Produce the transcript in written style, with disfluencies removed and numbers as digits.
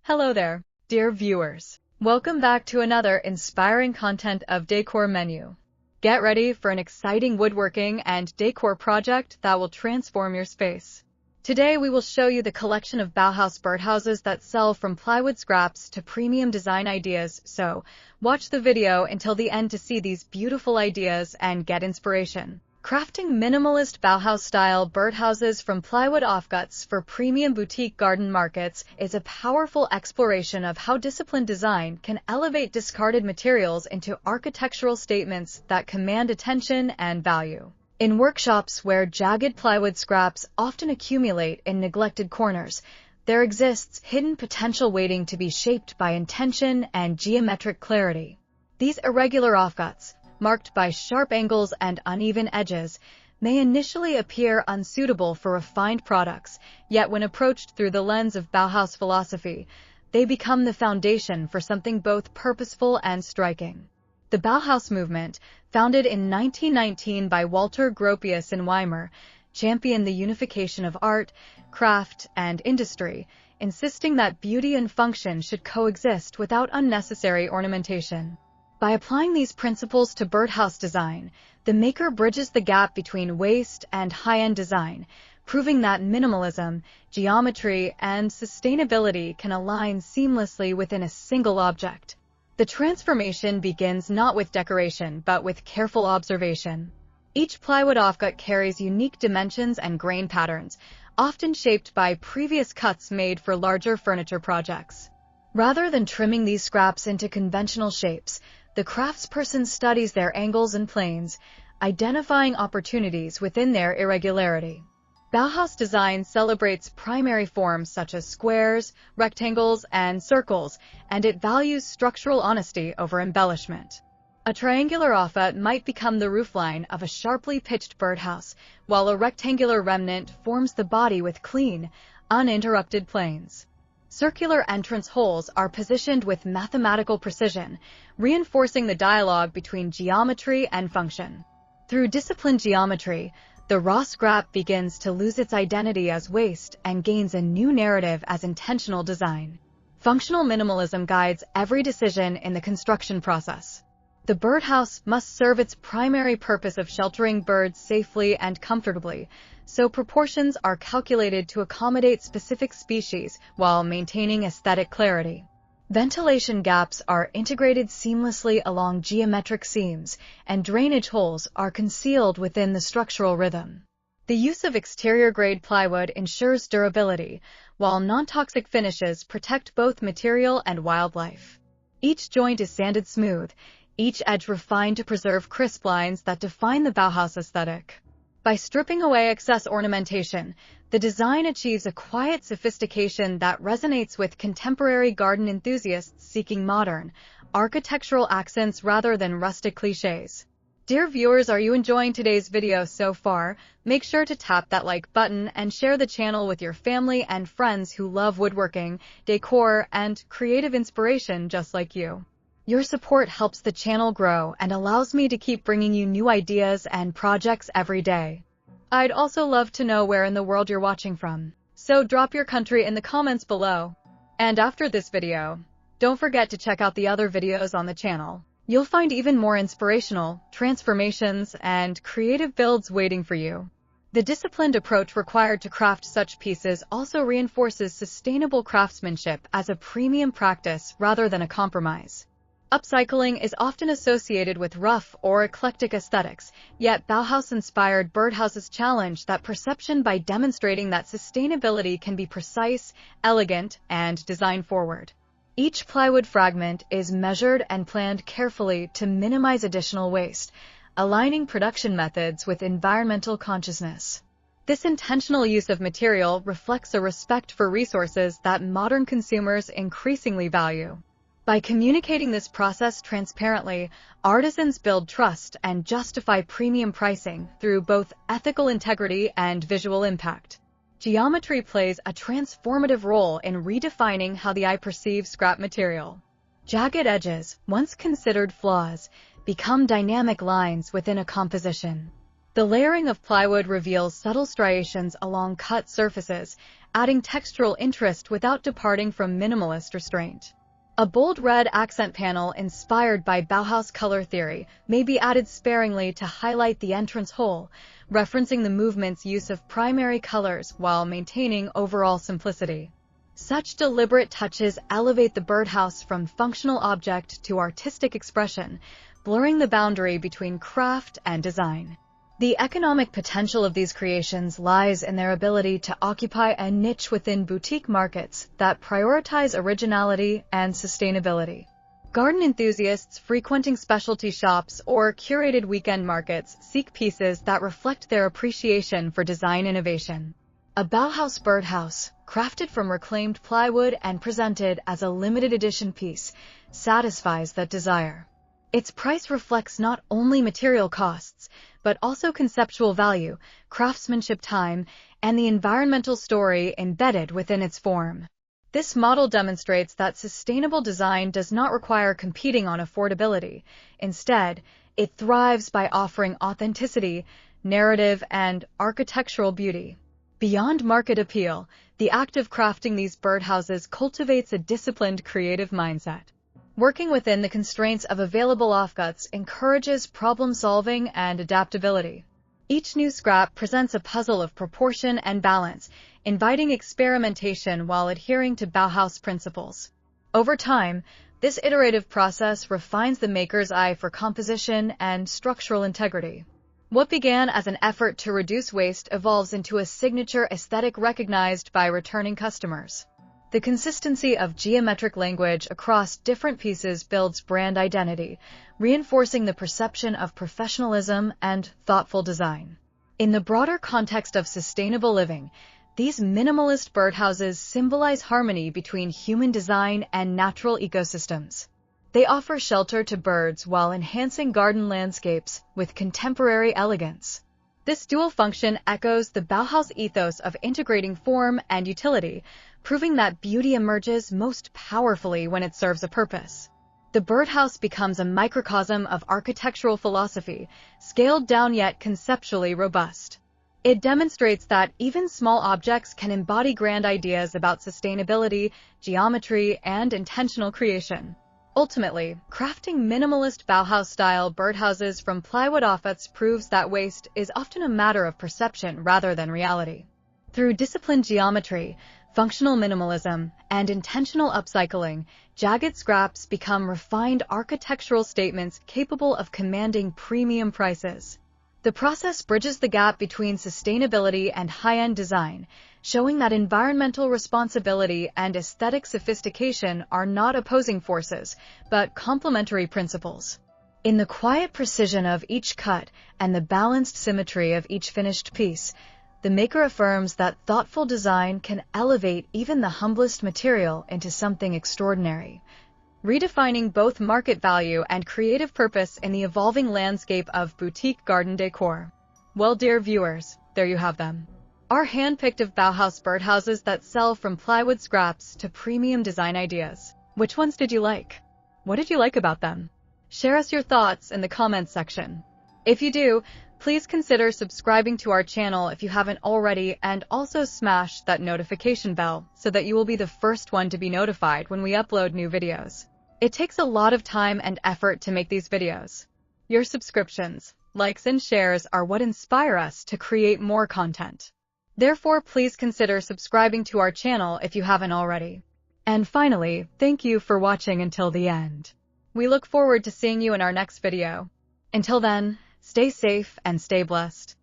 Hello there, dear viewers. Welcome back to another inspiring content of Decor Menu. Get ready for an exciting woodworking and decor project that will transform your space. Today we will show you the collection of Bauhaus birdhouses that sell from plywood scraps to premium design ideas, so watch the video until the end to see these beautiful ideas and get inspiration. Crafting minimalist Bauhaus-style birdhouses from plywood offcuts for premium boutique garden markets is a powerful exploration of how disciplined design can elevate discarded materials into architectural statements that command attention and value. In workshops where jagged plywood scraps often accumulate in neglected corners, there exists hidden potential waiting to be shaped by intention and geometric clarity. These irregular offcuts, marked by sharp angles and uneven edges, may initially appear unsuitable for refined products, yet when approached through the lens of Bauhaus philosophy, they become the foundation for something both purposeful and striking. The Bauhaus movement, founded in 1919 by Walter Gropius in Weimar, championed the unification of art, craft, and industry, insisting that beauty and function should coexist without unnecessary ornamentation. By applying these principles to birdhouse design, the maker bridges the gap between waste and high-end design, proving that minimalism, geometry, and sustainability can align seamlessly within a single object. The transformation begins not with decoration, but with careful observation. Each plywood offcut carries unique dimensions and grain patterns, often shaped by previous cuts made for larger furniture projects. Rather than trimming these scraps into conventional shapes, the craftsperson studies their angles and planes, identifying opportunities within their irregularity. Bauhaus design celebrates primary forms such as squares, rectangles, and circles, and it values structural honesty over embellishment. A triangular offcut might become the roofline of a sharply pitched birdhouse, while a rectangular remnant forms the body with clean, uninterrupted planes. Circular entrance holes are positioned with mathematical precision, reinforcing the dialogue between geometry and function. Through disciplined geometry, the raw scrap begins to lose its identity as waste and gains a new narrative as intentional design. Functional minimalism guides every decision in the construction process. The birdhouse must serve its primary purpose of sheltering birds safely and comfortably, so proportions are calculated to accommodate specific species while maintaining aesthetic clarity. Ventilation gaps are integrated seamlessly along geometric seams, and drainage holes are concealed within the structural rhythm. The use of exterior-grade plywood ensures durability, while non-toxic finishes protect both material and wildlife. Each joint is sanded smooth, each edge refined to preserve crisp lines that define the Bauhaus aesthetic. By stripping away excess ornamentation, the design achieves a quiet sophistication that resonates with contemporary garden enthusiasts seeking modern, architectural accents rather than rustic cliches. Dear viewers, are you enjoying today's video so far? Make sure to tap that like button and share the channel with your family and friends who love woodworking, decor, and creative inspiration just like you. Your support helps the channel grow and allows me to keep bringing you new ideas and projects every day. I'd also love to know where in the world you're watching from, so drop your country in the comments below. And after this video, don't forget to check out the other videos on the channel. You'll find even more inspirational transformations and creative builds waiting for you. The disciplined approach required to craft such pieces also reinforces sustainable craftsmanship as a premium practice rather than a compromise. Upcycling is often associated with rough or eclectic aesthetics, yet Bauhaus-inspired birdhouses challenge that perception by demonstrating that sustainability can be precise, elegant, and design-forward. Each plywood fragment is measured and planned carefully to minimize additional waste, aligning production methods with environmental consciousness. This intentional use of material reflects a respect for resources that modern consumers increasingly value. By communicating this process transparently, artisans build trust and justify premium pricing through both ethical integrity and visual impact. Geometry plays a transformative role in redefining how the eye perceives scrap material. Jagged edges, once considered flaws, become dynamic lines within a composition. The layering of plywood reveals subtle striations along cut surfaces, adding textural interest without departing from minimalist restraint. A bold red accent panel inspired by Bauhaus color theory may be added sparingly to highlight the entrance hole, referencing the movement's use of primary colors while maintaining overall simplicity. Such deliberate touches elevate the birdhouse from functional object to artistic expression, blurring the boundary between craft and design. The economic potential of these creations lies in their ability to occupy a niche within boutique markets that prioritize originality and sustainability. Garden enthusiasts frequenting specialty shops or curated weekend markets seek pieces that reflect their appreciation for design innovation. A Bauhaus birdhouse, crafted from reclaimed plywood and presented as a limited edition piece, satisfies that desire. Its price reflects not only material costs, but also conceptual value, craftsmanship time, and the environmental story embedded within its form. This model demonstrates that sustainable design does not require competing on affordability. Instead, it thrives by offering authenticity, narrative, and architectural beauty. Beyond market appeal, the act of crafting these birdhouses cultivates a disciplined creative mindset. Working within the constraints of available offcuts encourages problem-solving and adaptability. Each new scrap presents a puzzle of proportion and balance, inviting experimentation while adhering to Bauhaus principles. Over time, this iterative process refines the maker's eye for composition and structural integrity. What began as an effort to reduce waste evolves into a signature aesthetic recognized by returning customers. The consistency of geometric language across different pieces builds brand identity, reinforcing the perception of professionalism and thoughtful design. In the broader context of sustainable living, these minimalist birdhouses symbolize harmony between human design and natural ecosystems. They offer shelter to birds while enhancing garden landscapes with contemporary elegance. This dual function echoes the Bauhaus ethos of integrating form and utility, proving that beauty emerges most powerfully when it serves a purpose. The birdhouse becomes a microcosm of architectural philosophy, scaled down yet conceptually robust. It demonstrates that even small objects can embody grand ideas about sustainability, geometry, and intentional creation. Ultimately, crafting minimalist Bauhaus-style birdhouses from plywood offcuts proves that waste is often a matter of perception rather than reality. Through disciplined geometry, functional minimalism, and intentional upcycling, jagged scraps become refined architectural statements capable of commanding premium prices. The process bridges the gap between sustainability and high-end design, showing that environmental responsibility and aesthetic sophistication are not opposing forces, but complementary principles. In the quiet precision of each cut and the balanced symmetry of each finished piece, the maker affirms that thoughtful design can elevate even the humblest material into something extraordinary, redefining both market value and creative purpose in the evolving landscape of boutique garden decor. Well, dear viewers, there you have them. Our hand-picked of Bauhaus birdhouses that sell from plywood scraps to premium design ideas. Which ones did you like? What did you like about them? Share us your thoughts in the comments section. If you do, please consider subscribing to our channel if you haven't already, and also smash that notification bell so that you will be the first one to be notified when we upload new videos. It takes a lot of time and effort to make these videos. Your subscriptions, likes, and shares are what inspire us to create more content. Therefore, please consider subscribing to our channel if you haven't already. And finally, thank you for watching until the end. We look forward to seeing you in our next video. Until then, stay safe and stay blessed.